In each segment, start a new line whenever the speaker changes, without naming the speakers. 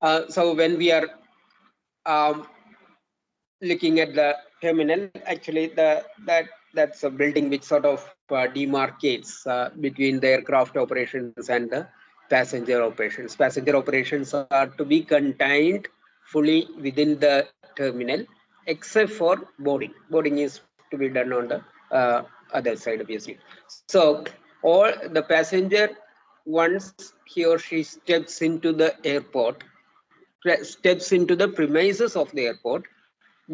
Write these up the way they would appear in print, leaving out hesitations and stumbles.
So when we are um, looking at the terminal, actually that's a building which sort of demarcates between the aircraft operations and the passenger operations. Passenger operations are to be contained fully within the terminal, except for boarding. Boarding is to be done on the other side, obviously. So all the passenger, once he or she steps into the airport, steps into the premises of the airport,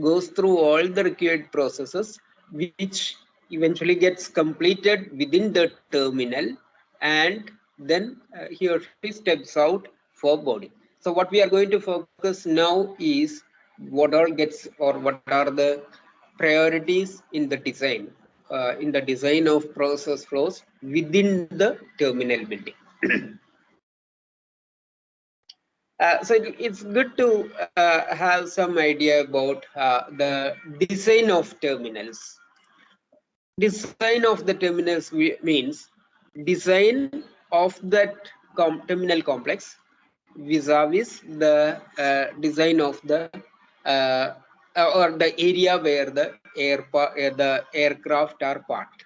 goes through all the required processes, which eventually gets completed within the terminal, and then he or she steps out for boarding. So what we are going to focus now is what all gets, or what are the priorities in the design, in the design of process flows within the terminal building. It's good to have some idea about the design of terminals. Design of the terminals means design of that terminal complex vis-a-vis the design of the or the area where the aircraft are parked.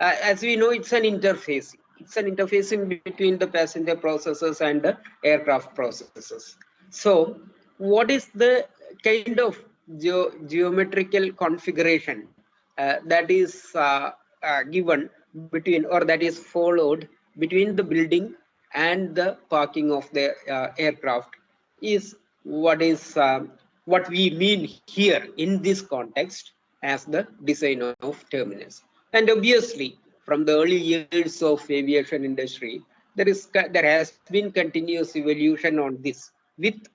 As we know, it's an interface. It's an interfacing between the passenger processes and the aircraft processes. So, what is the kind of geometrical configuration that is given between, or that is followed between the building and the parking of the aircraft, is what is what we mean here in this context as the design of terminals. And obviously, from the early years of aviation industry, there has been continuous evolution on this, with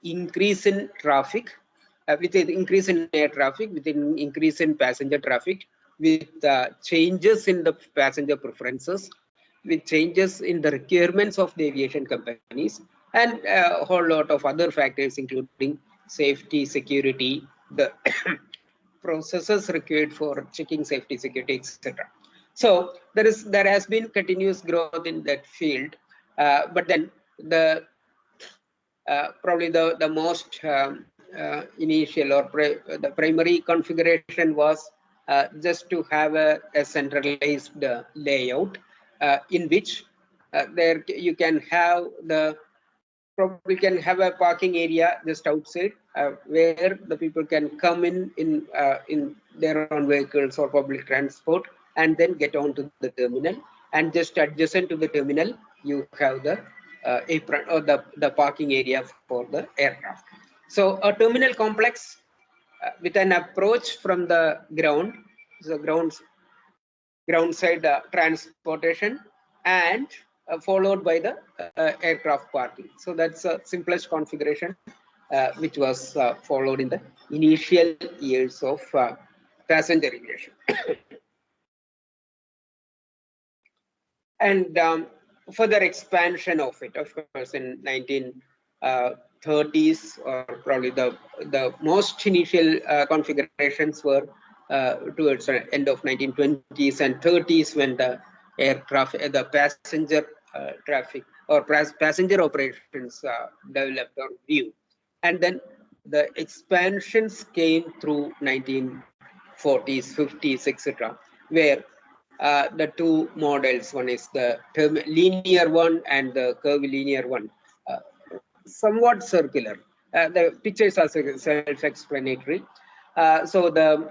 increase in traffic, with an increase in air traffic, with an increase in passenger traffic, with changes in the passenger preferences, with changes in the requirements of the aviation companies, and a whole lot of other factors, including safety, security, the processes required for checking safety, security, etc. So there has been continuous growth in that field, but then the probably the most initial, or the primary configuration was just to have a centralized layout in which there you can have the probably can have a parking area just outside, where the people can come in their own vehicles or public transport, and then get on to the terminal. And just adjacent to the terminal, you have the apron, or the parking area for the aircraft. So a terminal complex with an approach from the ground, so ground side transportation, and followed by the aircraft parking. So that's the simplest configuration which was followed in the initial years of passenger aviation. And further expansion of it, of course, in 1930s, or probably the most initial configurations were towards the end of 1920s and 30s, when the aircraft, the passenger traffic, or passenger operations developed or grew. And then the expansions came through 1940s, 50s, etc., where the two models, one is the linear one and the curvilinear one, uh, somewhat circular. The pictures are self-explanatory. So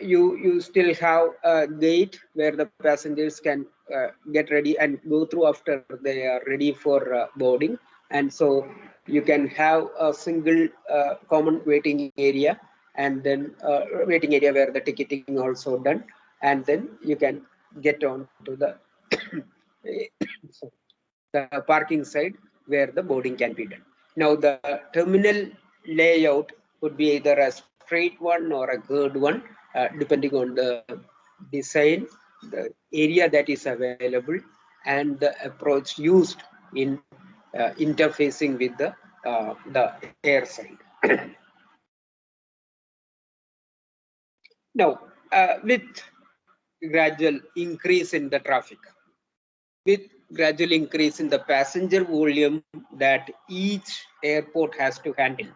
you still have a gate where the passengers can get ready and go through after they are ready for boarding. And so you can have a single common waiting area, and then waiting area where the ticketing also done, and then you can get on to the the parking side where the boarding can be done. Now the terminal layout would be either a straight one or a curved one, depending on the design, the area that is available, and the approach used in interfacing with the air side. Now, with gradual increase in the traffic, with gradual increase in the passenger volume that each airport has to handle,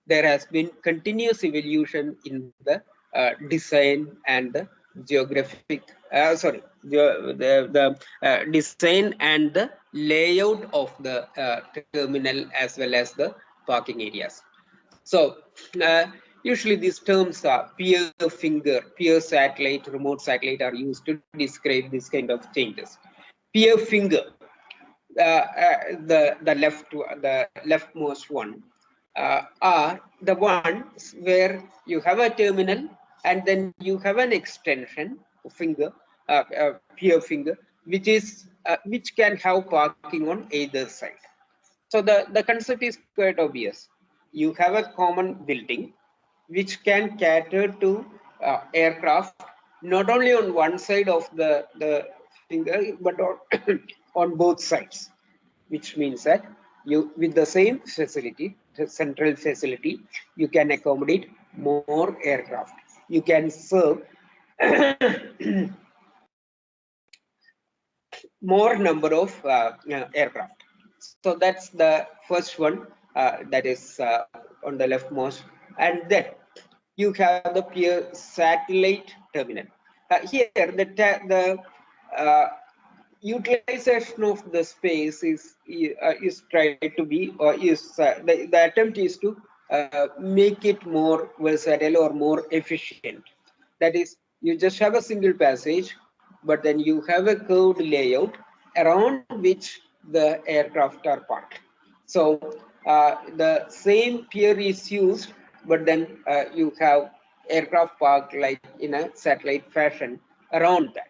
there has been continuous evolution in the design and the geographic design and the layout of the terminal as well as the parking areas. So usually these terms are peer finger, peer satellite, remote satellite are used to describe this kind of changes. Peer finger, the leftmost one, are the ones where you have a terminal and then you have an extension finger, peer finger, which can have parking on either side. So the concept is quite obvious. You have a common building which can cater to aircraft not only on one side of the finger but on, on both sides, which means that you with the same facility, the central facility, you can accommodate more aircraft. You can serve more number of aircraft. So that's the first one, that is on the leftmost, and then you have the peer satellite terminal. Here, the utilization of the space is tried to be, or is the attempt is to make it more versatile or more efficient. That is, you just have a single passage, but then you have a curved layout around which the aircraft are parked. So the same pier is used, but then you have aircraft parked like in a satellite fashion around that.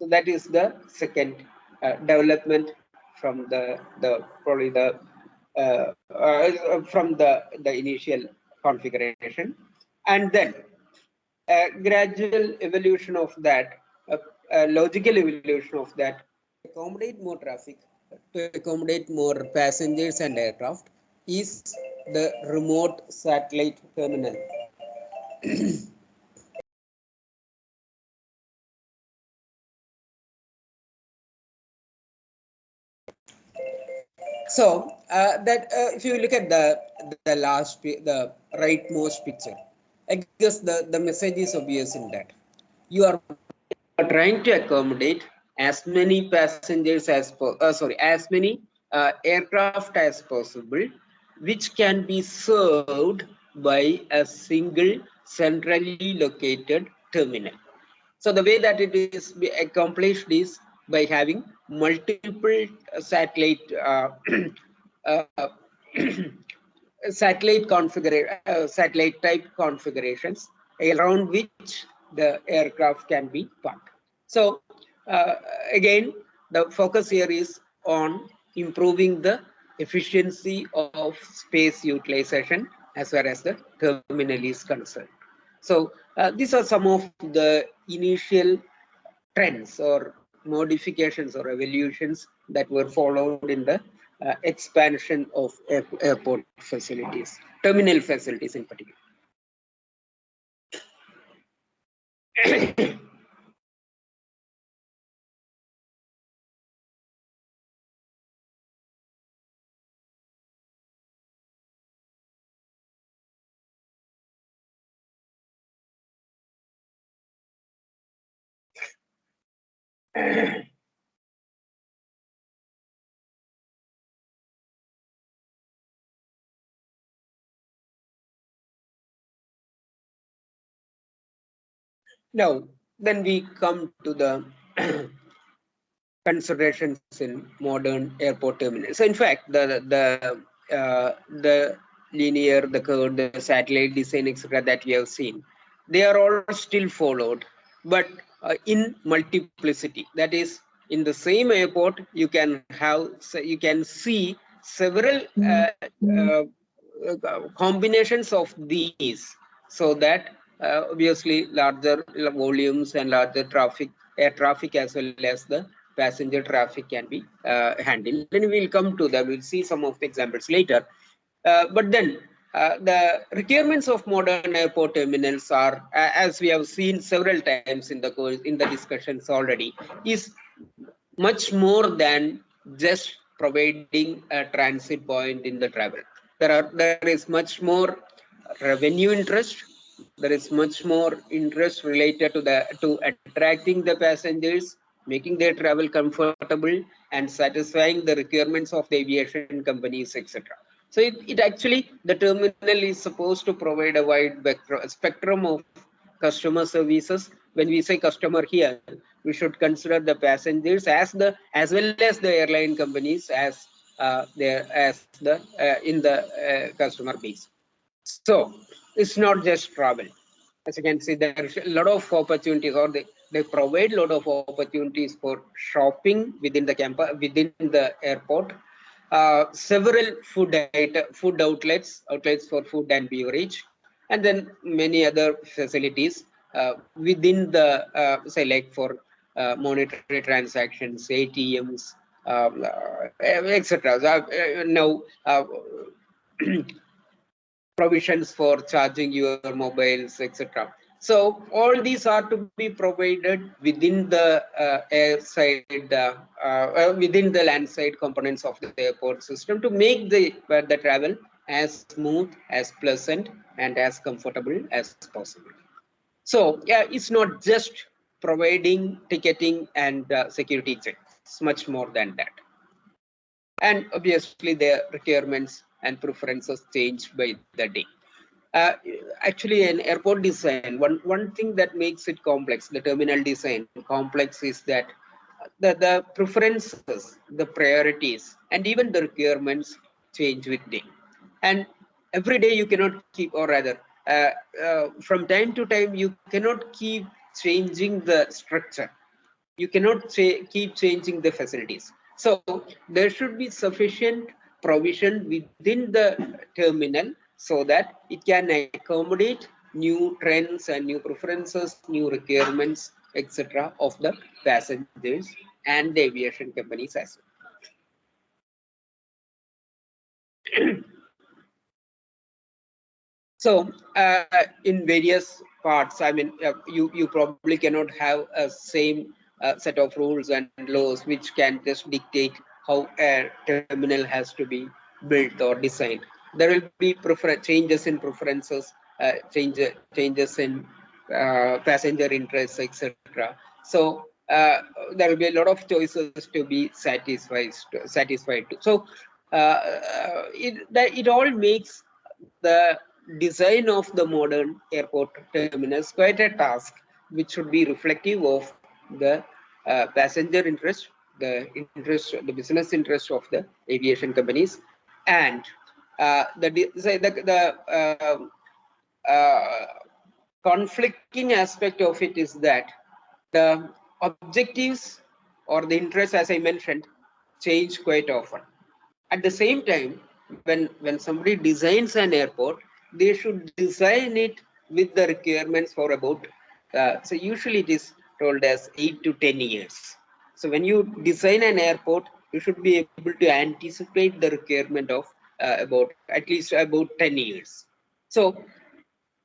So that is the second development from the probably the from the initial configuration, and then a gradual evolution of that, a logical evolution of that, accommodate more traffic, to accommodate more passengers and aircraft, is the remote satellite terminal. So that if you look at the rightmost picture, I guess the message is obvious in that you are trying to accommodate as many passengers as many aircraft as possible, which can be served by a single centrally located terminal. So the way that it is accomplished is by having multiple satellite uh, satellite type configurations around which the aircraft can be parked. So again, the focus here is on improving the efficiency of space utilization as far as the terminal is concerned. So these are some of the initial trends or modifications or evolutions that were followed in the expansion of airport facilities, terminal facilities in particular. Now, then we come to the considerations in modern airport terminals. So in fact, the linear, the curved, the satellite design, etc., that we have seen, they are all still followed, but in multiplicity. That is, in the same airport, you can see several combinations of these, so that obviously larger volumes and larger air traffic as well as the passenger traffic can be handled. And we'll come to that. We'll see some of the examples later. But then the requirements of modern airport terminals are, as we have seen several times in the discussions already, is much more than just providing a transit point in the travel. There is much more revenue interest. There is much more interest related to attracting the passengers, making their travel comfortable, and satisfying the requirements of the aviation companies, etc. So it actually, the terminal is supposed to provide a wide spectrum of customer services. When we say customer here, we should consider the passengers as well as the airline companies as the in the customer base. So it's not just travel. As you can see, there's a lot of opportunities, or they provide a lot of opportunities for shopping within the campus, within the airport. Several food outlets for food and beverage, and then many other facilities within the say, like for monetary transactions, ATMs, etc. Now provisions for charging your mobiles, etc. So all these are to be provided within the within the land side components of the airport system, to make the travel as smooth, as pleasant, and as comfortable as possible. So yeah, it's not just providing ticketing and security checks, much more than that. And obviously their requirements and preferences change by the day. Uh, Actually, an airport design, one thing that makes it complex, the terminal design complex, is that the preferences, the priorities, and even the requirements change with day. And every day you cannot keep, or rather, from time to time, you cannot keep changing the structure. You cannot keep changing the facilities. So there should be sufficient provision within the terminal so that it can accommodate new trends and new preferences, new requirements, etc. of the passengers and the aviation companies as well. So in various parts, I mean, you probably cannot have a same set of rules and laws which can just dictate how a terminal has to be built or designed. There will be changes in preferences, changes in passenger interests, etc. So there will be a lot of choices to be satisfied to. So it all makes the design of the modern airport terminus quite a task, which should be reflective of the passenger interest, the business interest of the aviation companies, and uh, conflicting aspect of it is that the objectives or the interests, as I mentioned, change quite often. At the same time, when somebody designs an airport, they should design it with the requirements for about so usually it is told as 8 to 10 years. So when you design an airport, you should be able to anticipate the requirement of about at least about 10 years. So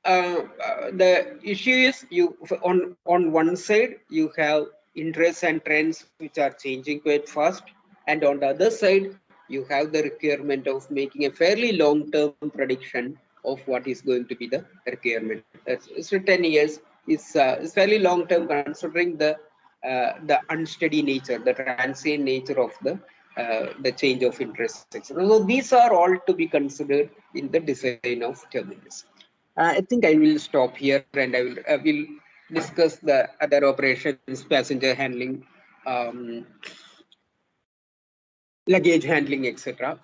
the issue is, you on one side you have interests and trends which are changing quite fast, and on the other side you have the requirement of making a fairly long-term prediction of what is going to be the requirement. So 10 years is fairly long-term, considering the unsteady nature, the transient nature of the change of interest. So these are all to be considered in the design of terminals. I think I will stop here, and I will discuss the other operations, passenger handling, luggage handling, etc.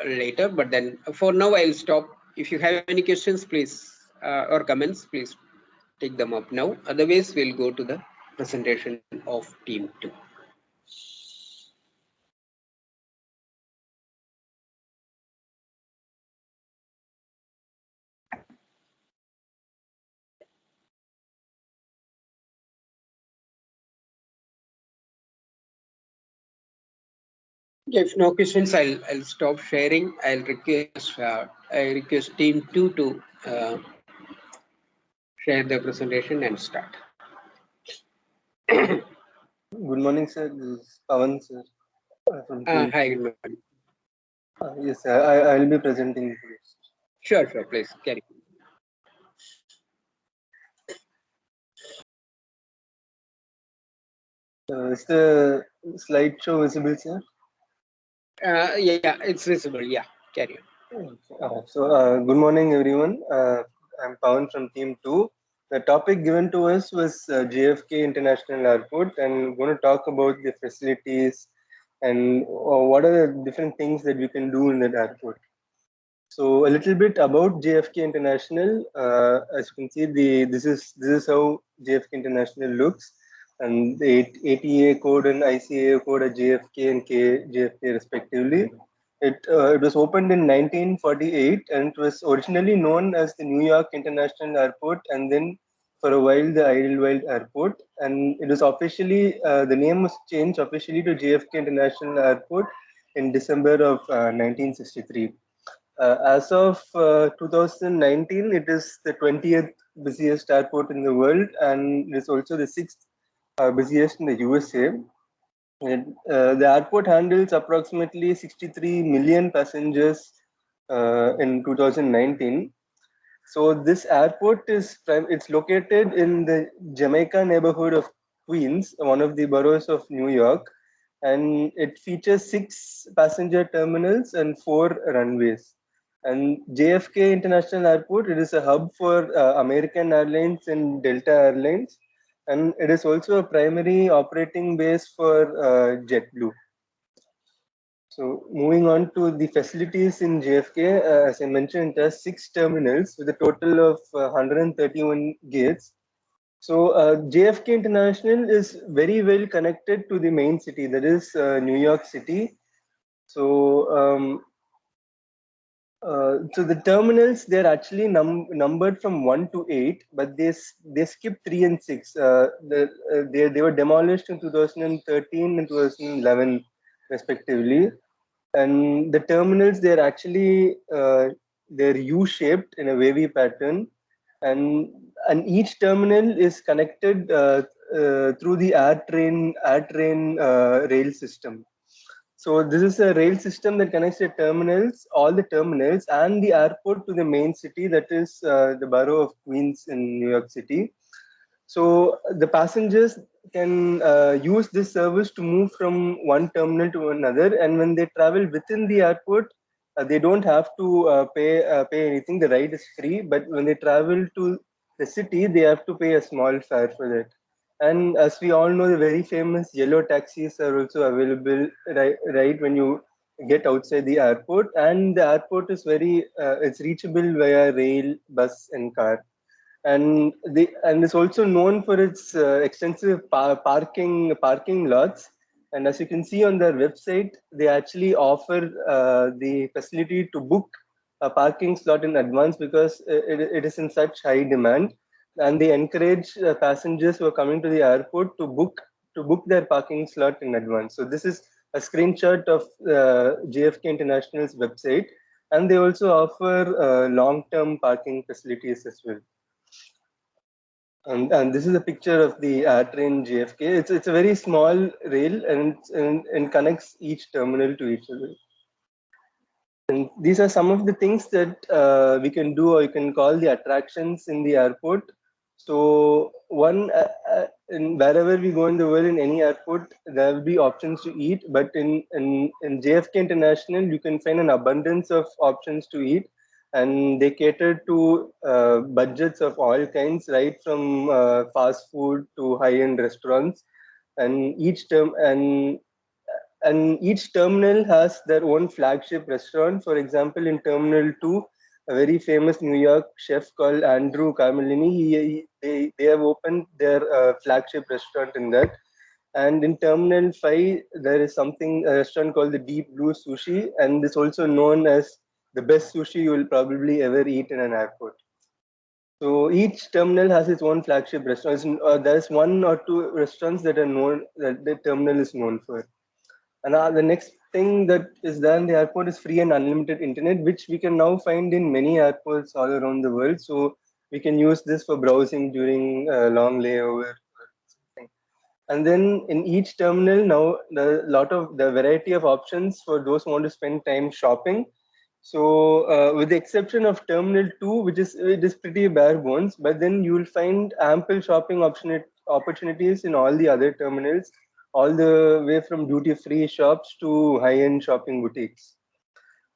Later. But then for now, I'll stop. If you have any questions, please, or comments, please take them up now. Otherwise, we'll go to the presentation of Team 2. If no questions, I'll stop sharing. I request Team 2 to share the presentation and start.
Good morning, sir. This is Pawan, sir, from team
Hi,
2.
good morning.
Yes, sir. I'll be presenting this.
Sure, please carry.
Is the slideshow visible, sir?
Yeah, it's visible. Yeah, carry on.
Good morning, everyone. I'm Pawan from team 2. The topic given to us was JFK International Airport, and we're going to talk about the facilities and what are the different things that we can do in that airport. So a little bit about JFK International. As you can see, this is how JFK International looks, and the ATA code and ICAO code are JFK and KJFK respectively. It was opened in 1948, and it was originally known as the New York International Airport, and then for a while the Idlewild Airport, and it was officially the name was changed officially to JFK International Airport in December of 1963. As of 2019, it is the 20th busiest airport in the world, and it is also the sixth busiest in the USA. The airport handles approximately 63 million passengers in 2019. So this airport it's located in the Jamaica neighborhood of Queens, one of the boroughs of New York, and it features 6 passenger terminals and 4 runways. And JFK International Airport, it is a hub for American Airlines and Delta Airlines, and it is also a primary operating base for JetBlue. So moving on to the facilities in JFK, as I mentioned, it has 6 terminals with a total of 131 gates. So JFK International is very well connected to the main city, that is New York City. So so the terminals, they're actually numbered from 1 to 8, but they skip 3 and 6. They were demolished in 2013 and 2011 respectively, and the terminals, they're U-shaped in a wavy pattern, and each terminal is connected through the air train rail system. So this is a rail system that connects all the terminals and the airport to the main city, that is the borough of Queens in New York City. So the passengers can use this service to move from one terminal to another, and when they travel within the airport, they don't have to pay anything. The ride is free, but when they travel to the city, they have to pay a small fare for that. And as we all know, the very famous yellow taxis are also available right when you get outside the airport, and the airport is it's reachable via rail, bus, and car. And it's also known for its extensive parking lots. And as you can see on their website, they actually offer the facility to book a parking slot in advance, because it is in such high demand, and they encourage passengers who are coming to the airport to book their parking slot in advance. So this is a screenshot of JFK International's website, and they also offer long-term parking facilities as well. And this is a picture of the train JFK. It's a very small rail, and connects each terminal to each other. And these are some of the things that we can do, or you can call the attractions in the airport. So in wherever we go in the world, in any airport, there will be options to eat. But in JFK International, you can find an abundance of options to eat, and they cater to budgets of all kinds, right from fast food to high-end restaurants. And each terminal has their own flagship restaurant. For example, in Terminal 2, a very famous New York chef called Andrew Carmelini, they have opened their flagship restaurant in that. And in Terminal 5, there is a restaurant called the Deep Blue Sushi, and it's also known as the best sushi you will probably ever eat in an airport. So each terminal has its own flagship restaurants. There's 1 or 2 restaurants that the terminal is known for. And the next thing that is there in the airport is free and unlimited internet, which we can now find in many airports all around the world. So we can use this for browsing during long layover. And then in each terminal now, the variety of options for those who want to spend time shopping. So with the exception of Terminal 2, it is pretty bare bones, but then you will find ample shopping opportunities in all the other terminals, all the way from duty-free shops to high-end shopping boutiques.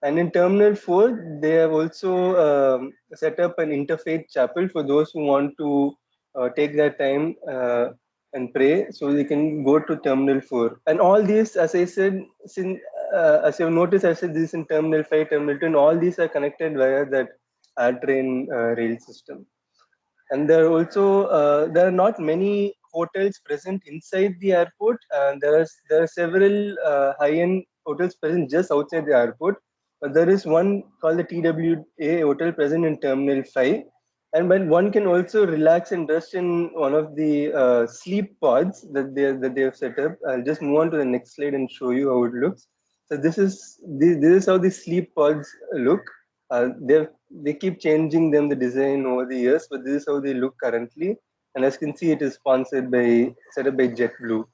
And in Terminal 4, they have also set up an interfaith chapel for those who want to take their time and pray. So they can go to Terminal 4. And all these, as I said, as you've noticed, I said this in Terminal 5, Terminal 2, and all these are connected via that AirTrain rail system. And there are not many hotels present inside the airport. There are several high-end hotels present just outside the airport. But there is one called the TWA hotel present in Terminal 5. And when one can also relax and rest in one of the sleep pods that they have set up. I'll just move on to the next slide and show you how it looks. So this is how the sleep pods look. They keep changing the design over the years, but this is how they look currently. And as you can see, it is set up by JetBlue.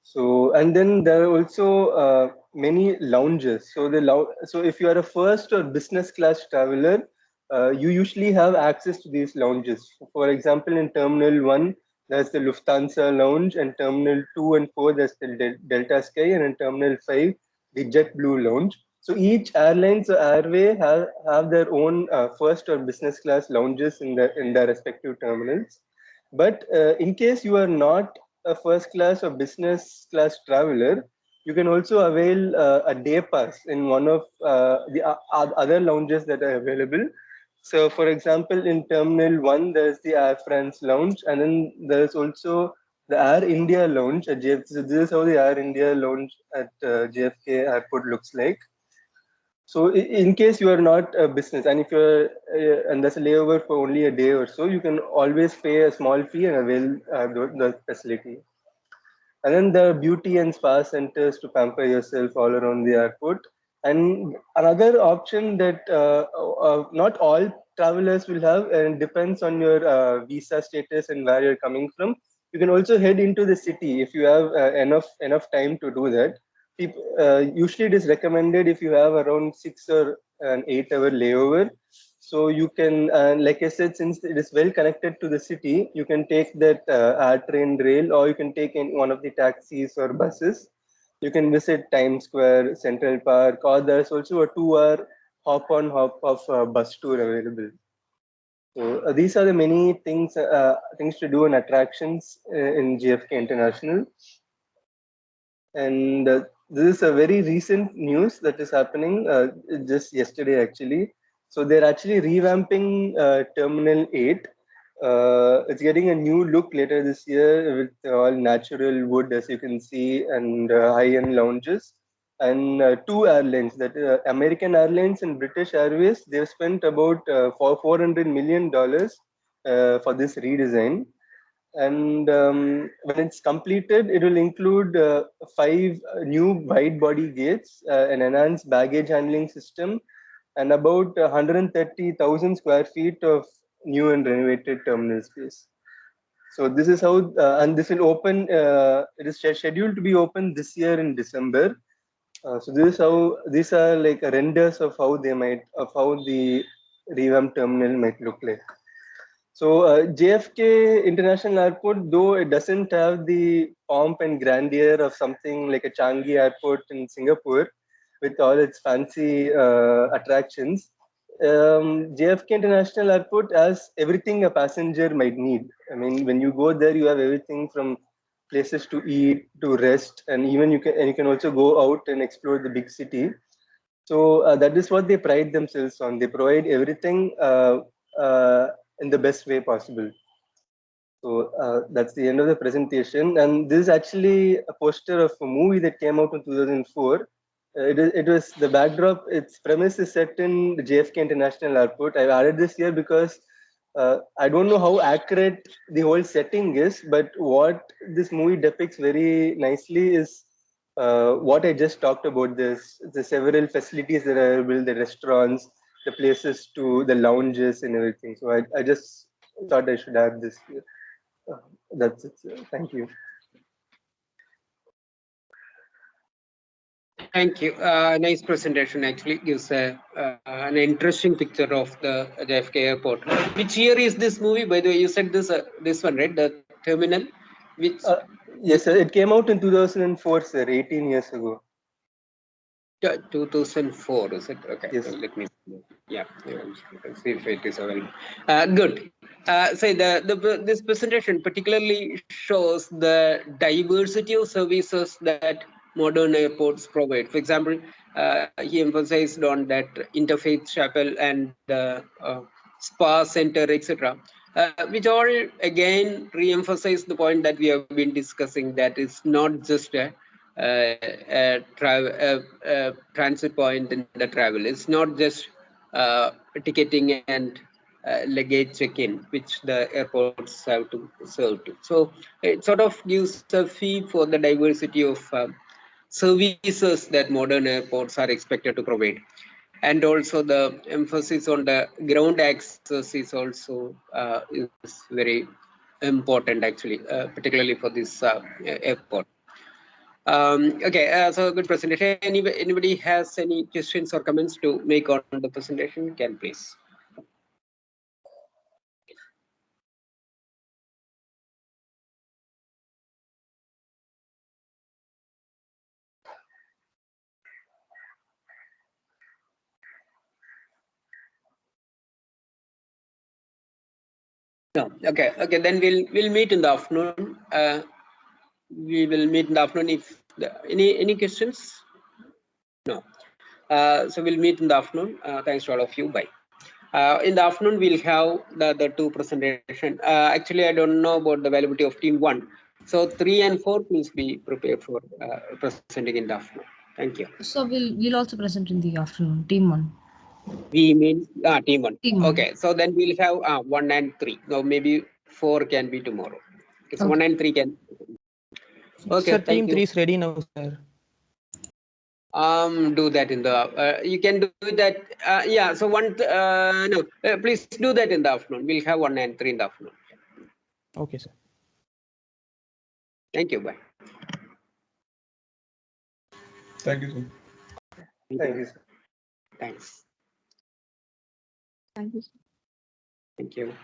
So, and then there are also many lounges. So if you are a first or business class traveler, you usually have access to these lounges. For example, in Terminal 1, there's the Lufthansa lounge, and Terminal 2 and 4, there's the Delta Sky, and in Terminal 5, the JetBlue lounge. So each airlines or airway have their own first or business class lounges in their respective terminals. But in case you are not a first class or business class traveler, you can also avail a day pass in one of the other lounges that are available. So, for example, in Terminal 1, there's the Air France lounge, and then there's also the Air India lounge at JFK. So, this is how the Air India lounge at JFK Airport looks like. So, in case you are not a business, and if you're and there's a layover for only a day or so, you can always pay a small fee and avail the facility. And then there are beauty and spa centers to pamper yourself all around the airport. And another option that not all travelers will have, and depends on your visa status and where you're coming from. You can also head into the city if you have enough time to do that. Usually, it is recommended if you have around 6 or an 8 hour layover. So you can, like I said, since it is well connected to the city, you can take that AirTrain rail, or you can take one of the taxis or buses. You can visit Times Square, Central Park, or there's also a 2 hour hop on hop off bus tour available. So these are the many things to do and attractions in JFK International. And this is a very recent news that is happening just yesterday, actually. So they're actually revamping Terminal 8. It's getting a new look later this year with all natural wood, as you can see, and high-end lounges. And two airlines, that American Airlines and British Airways, they've spent about $400 million for this redesign. And when it's completed, it will include 5 new wide body gates, an enhanced baggage handling system, and about 130,000 square feet of new and renovated terminal space. So this is how, and this will open, it is scheduled to be open this year in December. So this is how, these are like renders of how the revamped terminal might look like. So JFK International Airport, though it doesn't have the pomp and grandeur of something like a Changi Airport in Singapore, with all its fancy attractions, JFK International Airport has everything a passenger might need. I mean, when you go there, you have everything from places to eat to rest, and even you can also go out and explore the big city. So that is what they pride themselves on. They provide everything in the best way possible. So that's the end of the presentation. And this is actually a poster of a movie that came out in 2004. It was the backdrop. Its premise is set in the JFK International Airport. I added this here because I don't know how accurate the whole setting is, but what this movie depicts very nicely is what I just talked about. The several facilities that are available, the restaurants, the places to the lounges and everything. So I just thought I should add this here. That's it. Thank you.
Thank you. Nice presentation. Actually, gives an interesting picture of the JFK airport. Which year is this movie? By the way, you said this one, right? The terminal. Which
Yes, sir. It came out in 2004, sir. 18 years ago.
2004 is it? Okay.
Yes.
Let me. Yeah. See if it is available. Good. So this presentation particularly shows the diversity of services that modern airports provide. For example, he emphasized on that interfaith chapel and spa center, etc., which all again re-emphasize the point that we have been discussing, that it's not just a transit point in the travel. It's not just ticketing and luggage check-in, which the airports have to serve to. So it sort of gives a fee for the diversity of services that modern airports are expected to provide. And also the emphasis on the ground access is also is very important, actually, particularly for this airport. Okay, so good presentation. Anybody has any questions or comments to make on the presentation? Can please. No. Okay. Okay. Then we'll meet in the afternoon. We will meet in the afternoon. If any questions? No. So we'll meet in the afternoon. Thanks to all of you. Bye. In the afternoon, we'll have the two presentation. Actually, I don't know about the availability of team 1. So 3 and 4, please be prepared for presenting in the afternoon. Thank you.
So we'll also present in the afternoon, team 1.
We mean team 1.
Team 1.
Okay, so then we'll have 1 and 3. No, maybe 4 can be tomorrow. Okay, so
Okay.
1 and 3 can. Okay,
Sir,
thank
team
you.
3 is ready now, sir.
Do that in the you can do that. Yeah, so please do that in the afternoon. We'll have 1 and 3 in the afternoon.
Okay, sir.
Thank you. Bye.
Thank you, sir.
Thank you, sir.
Thanks.
Thank you.
Thank you.